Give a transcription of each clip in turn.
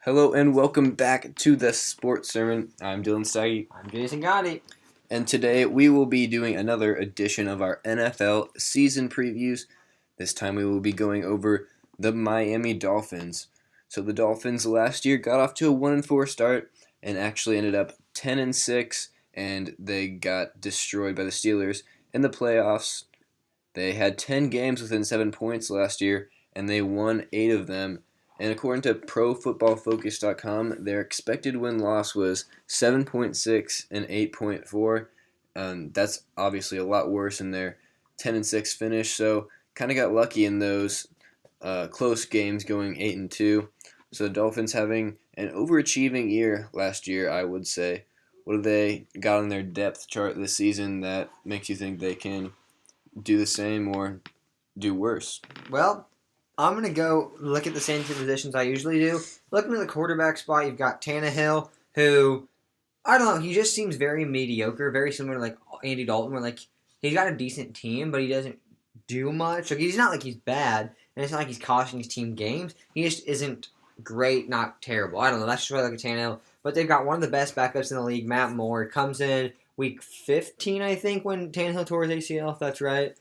Hello and welcome back to the Sports Sermon. I'm Dylan Sagi, I'm Jason Gotti. and today we will be doing another edition of our NFL season previews. This time we will be going over the Miami Dolphins. So the Dolphins last year got off to a 1-4 start and actually ended up 10-6, and they got destroyed by the Steelers in the playoffs. They had 10 games within 7 points last year, and they won 8 of them. And according to ProFootballFocus.com, their expected win-loss was 7.6 and 8.4. That's obviously a lot worse in their 10-6 finish. So kind of got lucky in those close games, going 8-2. So the Dolphins having an overachieving year last year, I would say. What have they got on their depth chart this season that makes you think they can do the same or do worse? Well, I'm going to go look at the same two positions I usually do. Looking at the quarterback spot, you've got Tannehill, who, I don't know, he just seems very mediocre, very similar to like Andy Dalton, where like he's got a decent team, but he doesn't do much. Like he's not like he's bad, and it's not like he's costing his team games. He just isn't great, not terrible. I don't know, that's just what I look at Tannehill. But they've got one of the best backups in the league, Matt Moore. Comes in week 15, I think, when Tannehill tore his ACL, if that's right.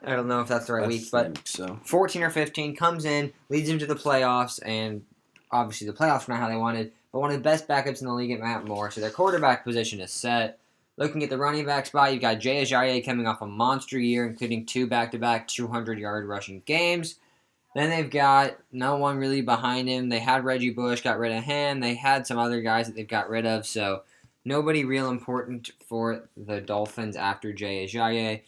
I don't know if that's the right week, but so. 14 or 15, comes in, leads him to the playoffs, and obviously the playoffs were not how they wanted, but one of the best backups in the league at Matt Moore, so their quarterback position is set. Looking at the running back spot, you've got Jay Ajayi coming off a monster year, including 2 back-to-back 200-yard rushing games. Then they've got no one really behind him. They had Reggie Bush, got rid of him. They had some other guys that they've got rid of, so nobody real important for the Dolphins after Jay Ajayi.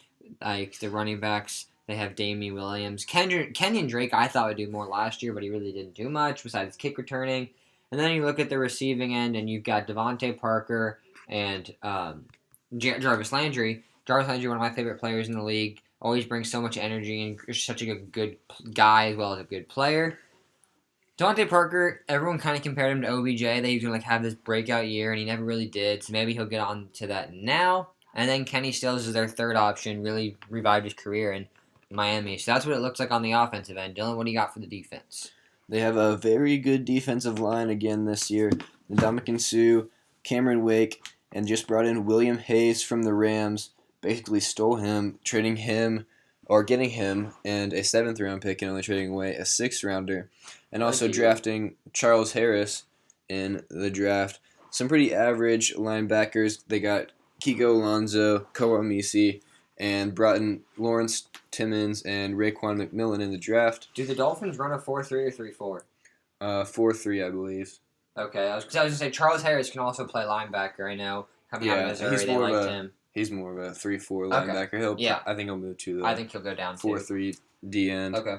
Like the running backs, they have Damian Williams. Kenyon Drake, I thought would do more last year, but he really didn't do much besides kick returning. And then you look at the receiving end, and you've got Devontae Parker and Jarvis Landry. Jarvis Landry, one of my favorite players in the league, always brings so much energy and is such a good guy as well as a good player. Devontae Parker, everyone kind of compared him to OBJ. They was going to have this breakout year, and he never really did, so maybe he'll get on to that now. And then Kenny Stills is their third option, really revived his career in Miami. So that's what it looks like on the offensive end. Dylan, what do you got for the defense? They have a very good defensive line again this year. Ndamukong Suh, Cameron Wake, and just brought in William Hayes from the Rams. Basically stole him, trading him, or getting him, and a 7th-round pick and only trading away a 6th-rounder. And also drafting Charles Harris in the draft. Some pretty average linebackers. They got Kiko Alonso, Koa Misi, and brought in Lawrence Timmons and Raekwon McMillan in the draft. Do the Dolphins run a 4-3 or 3-4? 4-3, I believe. Okay, I was going to say Charles Harris can also play linebacker. I know coming out of Missouri, they liked him. He's more of a 3-4 linebacker. I think he'll move to the I think he'll go down 4-3 D end. Okay.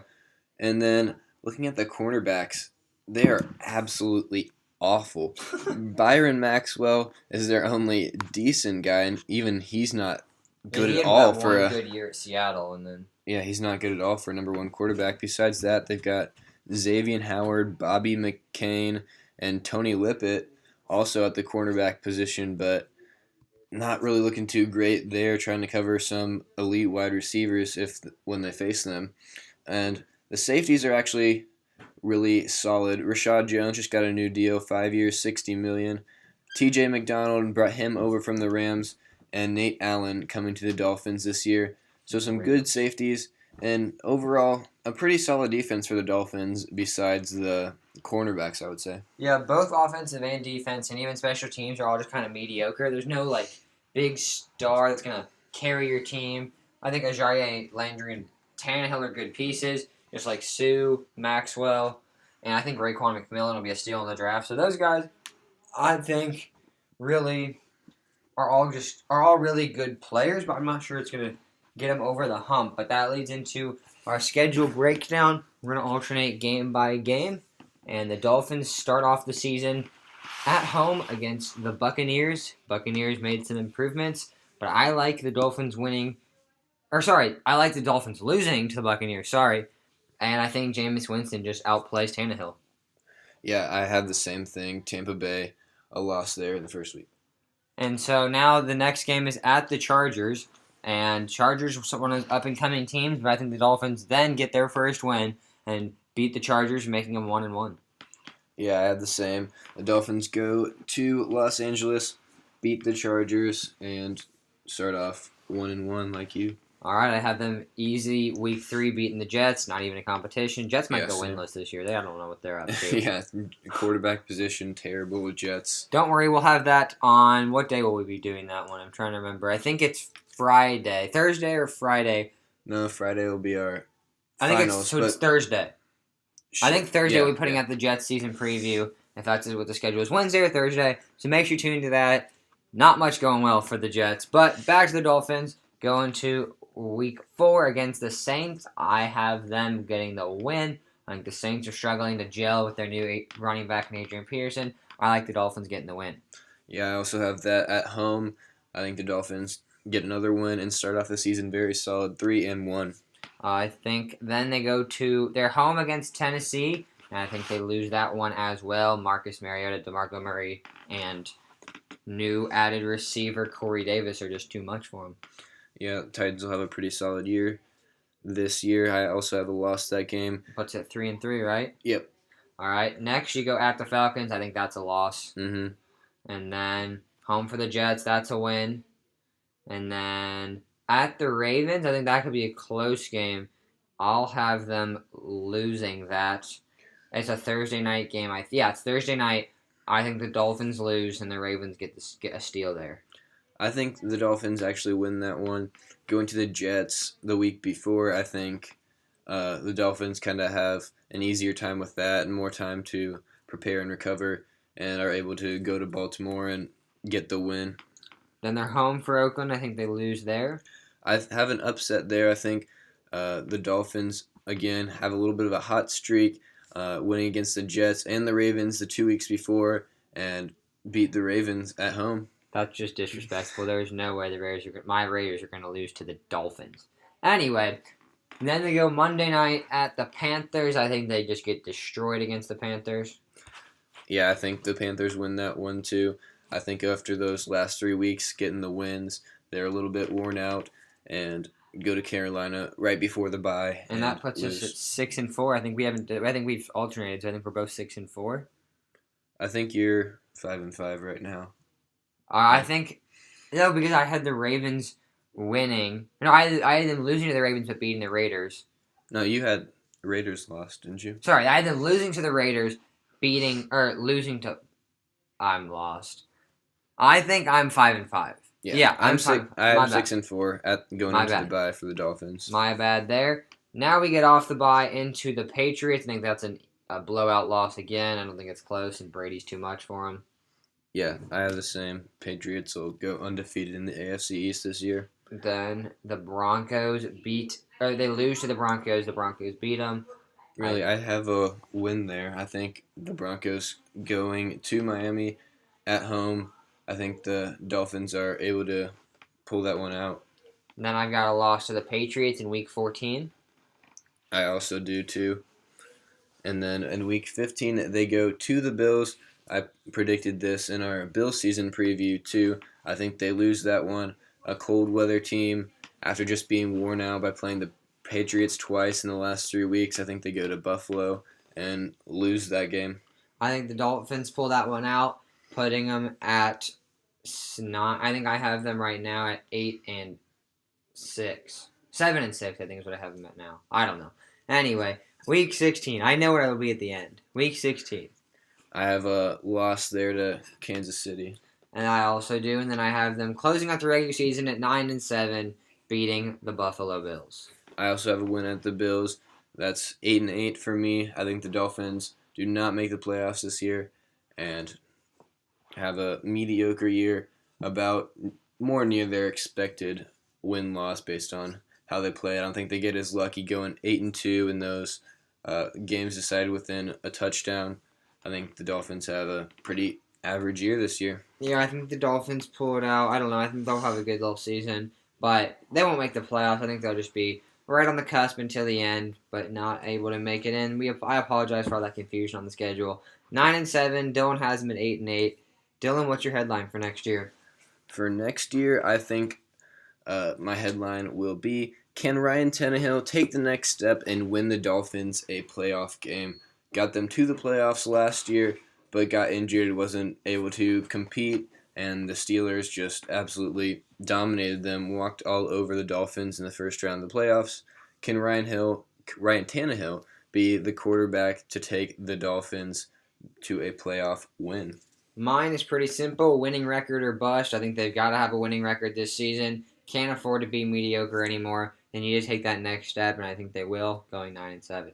And then looking at the cornerbacks, they are absolutely awful. Byron Maxwell is their only decent guy, and even he's not good at all for a good year at Seattle, and then he's not good at all for a number 1 quarterback. Besides that, they've got Xavier Howard, Bobby McCain, and Tony Lippett also at the cornerback position, but not really looking too great there, trying to cover some elite wide receivers when they face them. And the safeties are actually really solid. Rashad Jones just got a new deal, 5 years, $60 million. T.J. McDonald brought him over from the Rams, and Nate Allen coming to the Dolphins this year. So some good safeties, and overall a pretty solid defense for the Dolphins besides the cornerbacks, I would say. Yeah, both offensive and defense, and even special teams are all just kind of mediocre. There's no like big star that's gonna carry your team. I think Ajayi, Landry, and Tannehill are good pieces, just like Sue, Maxwell, and I think Raekwon McMillan will be a steal in the draft. So those guys, I think, really are all really good players, but I'm not sure it's gonna get them over the hump. But that leads into our schedule breakdown. We're gonna alternate game by game, and the Dolphins start off the season at home against the Buccaneers. Buccaneers made some improvements, but I like the Dolphins I like the Dolphins losing to the Buccaneers, and I think Jameis Winston just outplays Tannehill. Yeah, I have the same thing. Tampa Bay, a loss there in the first week. And so now the next game is at the Chargers, and Chargers are one of those up-and-coming teams, but I think the Dolphins then get their first win and beat the Chargers, making them 1-1. Yeah, I had the same. The Dolphins go to Los Angeles, beat the Chargers, and start off 1-1 like you. All right, I have them easy week 3 beating the Jets. Not even a competition. Jets might Yeah, go same. winless this year. I don't know what they're up to. Yeah, quarterback position terrible with Jets. Don't worry, we'll have that on what day will we be doing that one? I'm trying to remember. I think it's Friday, Thursday or Friday. No, Friday will be our I think finals. it's Thursday. I think Thursday yeah, we'll be putting out the Jets season preview. If that's what the schedule is, Wednesday or Thursday. So make sure you tune into that. Not much going well for the Jets, but back to the Dolphins going to week 4 against the Saints. I have them getting the win. I think the Saints are struggling to gel with their new running back, Adrian Peterson. I like the Dolphins getting the win. Yeah, I also have that at home. I think the Dolphins get another win and start off the season very solid, 3-1. I think then they go to their home against Tennessee, and I think they lose that one as well. Marcus Mariota, DeMarco Murray, and new added receiver Corey Davis are just too much for them. Yeah, the Titans will have a pretty solid year this year. I also have lost that game. Puts it 3-3, right? Yep. All right. Next, you go at the Falcons. I think that's a loss. Mm-hmm. And then home for the Jets. That's a win. And then at the Ravens, I think that could be a close game. I'll have them losing that. It's a Thursday night game. It's Thursday night. I think the Dolphins lose and the Ravens get a steal there. I think the Dolphins actually win that one. Going to the Jets the week before, I think the Dolphins kind of have an easier time with that and more time to prepare and recover and are able to go to Baltimore and get the win. Then they're home for Oakland. I think they lose there. I have an upset there. I think the Dolphins, again, have a little bit of a hot streak, winning against the Jets and the Ravens the 2 weeks before and beat the Ravens at home. That's just disrespectful. There's no way my Raiders are going to lose to the Dolphins. Anyway, then they go Monday night at the Panthers. I think they just get destroyed against the Panthers. Yeah, I think the Panthers win that one too. I think after those last 3 weeks getting the wins, they're a little bit worn out and go to Carolina right before the bye. And that puts us at 6-4. I think we've alternated, so I think we're both 6-4. I think you're 5-5 right now. I think because I had the Ravens winning. No, I had them losing to the Ravens but beating the Raiders. No, you had Raiders lost, didn't you? Sorry, I had them losing to the Raiders, losing to. I'm lost. I think I'm 5-5. Yeah, I'm 6. I have 6-4 going into the bye for the Dolphins. My bad there. Now we get off the bye into the Patriots. I think that's a blowout loss again. I don't think it's close, and Brady's too much for him. Yeah, I have the same. Patriots will go undefeated in the AFC East this year. Then the Broncos they lose to the Broncos. The Broncos beat them. Really, I have a win there. I think the Broncos going to Miami at home. I think the Dolphins are able to pull that one out. And then I've got a loss to the Patriots in Week 14. I also do too. And then in Week 15, they go to the Bills. I predicted this in our Bills season preview too. I think they lose that one. A cold weather team, after just being worn out by playing the Patriots twice in the last 3 weeks, I think they go to Buffalo and lose that game. I think the Dolphins pull that one out, putting them at 9. I think I have them right now at 8-6. 7-6, I think is what I have them at now. I don't know. Anyway, Week 16. I know where it'll be at the end. Week 16. I have a loss there to Kansas City. And I also do. And then I have them closing out the regular season at 9-7, beating the Buffalo Bills. I also have a win at the Bills. That's 8-8 for me. I think the Dolphins do not make the playoffs this year and have a mediocre year, about more near their expected win-loss based on how they play. I don't think they get as lucky going 8-2 in those games decided within a touchdown. I think the Dolphins have a pretty average year this year. Yeah, I think the Dolphins pull it out. I don't know. I think they'll have a good little season, but they won't make the playoffs. I think they'll just be right on the cusp until the end, but not able to make it in. I apologize for all that confusion on the schedule. 9-7. Dylan has them at 8-8. Dylan, what's your headline for next year? For next year, I think my headline will be, can Ryan Tannehill take the next step and win the Dolphins a playoff game got them to the playoffs last year, but got injured, wasn't able to compete, and the Steelers just absolutely dominated them, walked all over the Dolphins in the first round of the playoffs. Can Ryan Tannehill be the quarterback to take the Dolphins to a playoff win? Mine is pretty simple: winning record or bust. I think they've got to have a winning record this season. Can't afford to be mediocre anymore. They need to take that next step, and I think they will, going 9-7.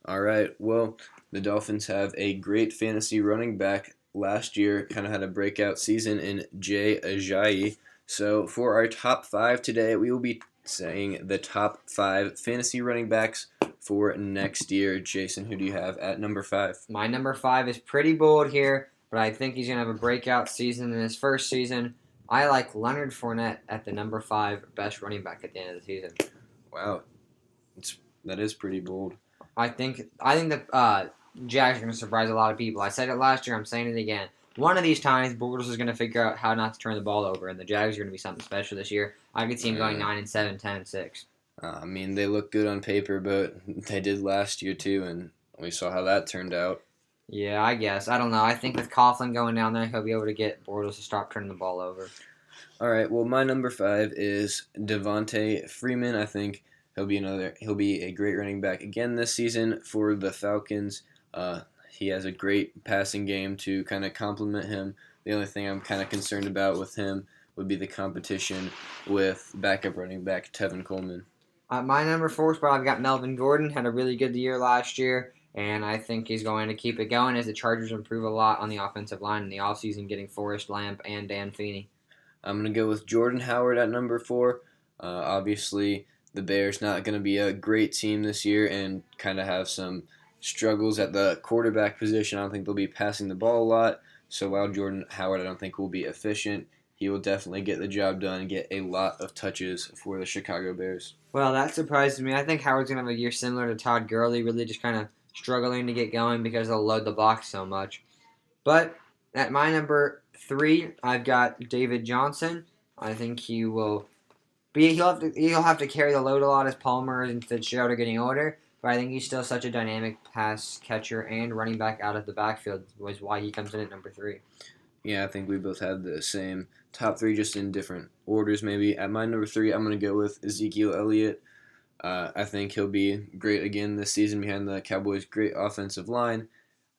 All right. Well, the Dolphins have a great fantasy running back. Last year, kind of had a breakout season in Jay Ajayi. So for our top 5 today, we will be saying the top 5 fantasy running backs for next year. Jason, who do you have at number 5? My number 5 is pretty bold here, but I think he's going to have a breakout season in his first season. I like Leonard Fournette at the number 5 best running back at the end of the season. Wow, that is pretty bold. I think the Jags are going to surprise a lot of people. I said it last year. I'm saying it again. One of these times, Bortles is going to figure out how not to turn the ball over, and the Jags are going to be something special this year. I could see him going 9-7, 10-6. I mean, they look good on paper, but they did last year too, and we saw how that turned out. Yeah, I guess. I don't know. I think with Coughlin going down there, he'll be able to get Bortles to stop turning the ball over. All right. Well, my number 5 is Devontae Freeman. I think he'll be a great running back again this season for the Falcons. He has a great passing game to kind of complement him. The only thing I'm kind of concerned about with him would be the competition with backup running back Tevin Coleman. My number 4 spot, I've got Melvin Gordon. Had a really good year last year, and I think he's going to keep it going as the Chargers improve a lot on the offensive line in the offseason, getting Forrest Lamp and Dan Feeney. I'm going to go with Jordan Howard at number 4. Obviously, the Bears not going to be a great team this year and kind of have some struggles at the quarterback position. I don't think they'll be passing the ball a lot. So while Jordan Howard I don't think will be efficient, he will definitely get the job done and get a lot of touches for the Chicago Bears. Well, that surprises me. I think Howard's going to have a year similar to Todd Gurley, really just kind of struggling to get going because they'll load the box so much. But at my number 3, I've got David Johnson. I think he'll have to carry the load a lot as Palmer and Fitzgerald are getting older. But I think he's still such a dynamic pass catcher and running back out of the backfield, was why he comes in at number 3. Yeah, I think we both have the same top 3, just in different orders maybe. At my number 3, I'm going to go with Ezekiel Elliott. I think he'll be great again this season behind the Cowboys' great offensive line.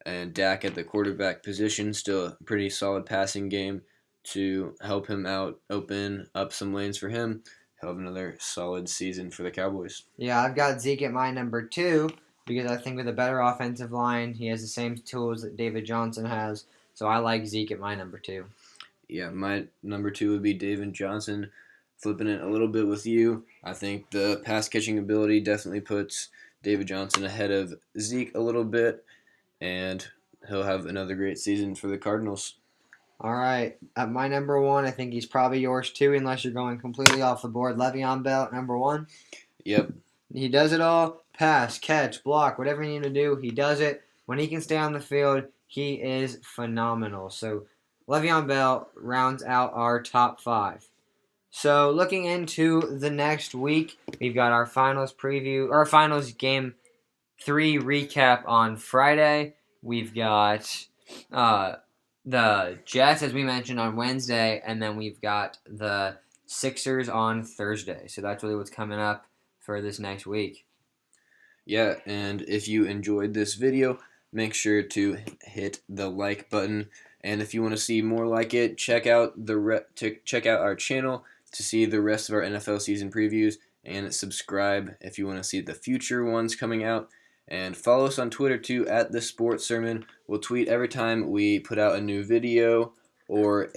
And Dak at the quarterback position, still a pretty solid passing game to help him out, open up some lanes for him. He'll have another solid season for the Cowboys. Yeah, I've got Zeke at my number 2 because I think with a better offensive line, he has the same tools that David Johnson has. So I like Zeke at my number 2. Yeah, my number 2 would be David Johnson. Flipping it a little bit with you, I think the pass catching ability definitely puts David Johnson ahead of Zeke a little bit, and he'll have another great season for the Cardinals. All right, at my number 1, I think he's probably yours too, unless you're going completely off the board. Le'Veon Bell at number 1. Yep. He does it all: pass, catch, block, whatever you need to do, he does it. When he can stay on the field, he is phenomenal. So Le'Veon Bell rounds out our top 5. So looking into the next week, we've got our finals game 3 recap on Friday. We've got the Jets, as we mentioned, on Wednesday, and then we've got the Sixers on Thursday. So that's really what's coming up for this next week. Yeah, and if you enjoyed this video, make sure to hit the like button. And if you want to see more like it, check out our channel to see the rest of our NFL season previews, and subscribe if you want to see the future ones coming out. And follow us on Twitter too, at The Sports Sermon. We'll tweet every time we put out a new video or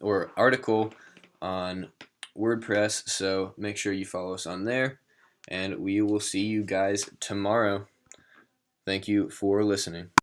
or article on WordPress. So make sure you follow us on there, and we will see you guys tomorrow. Thank you for listening.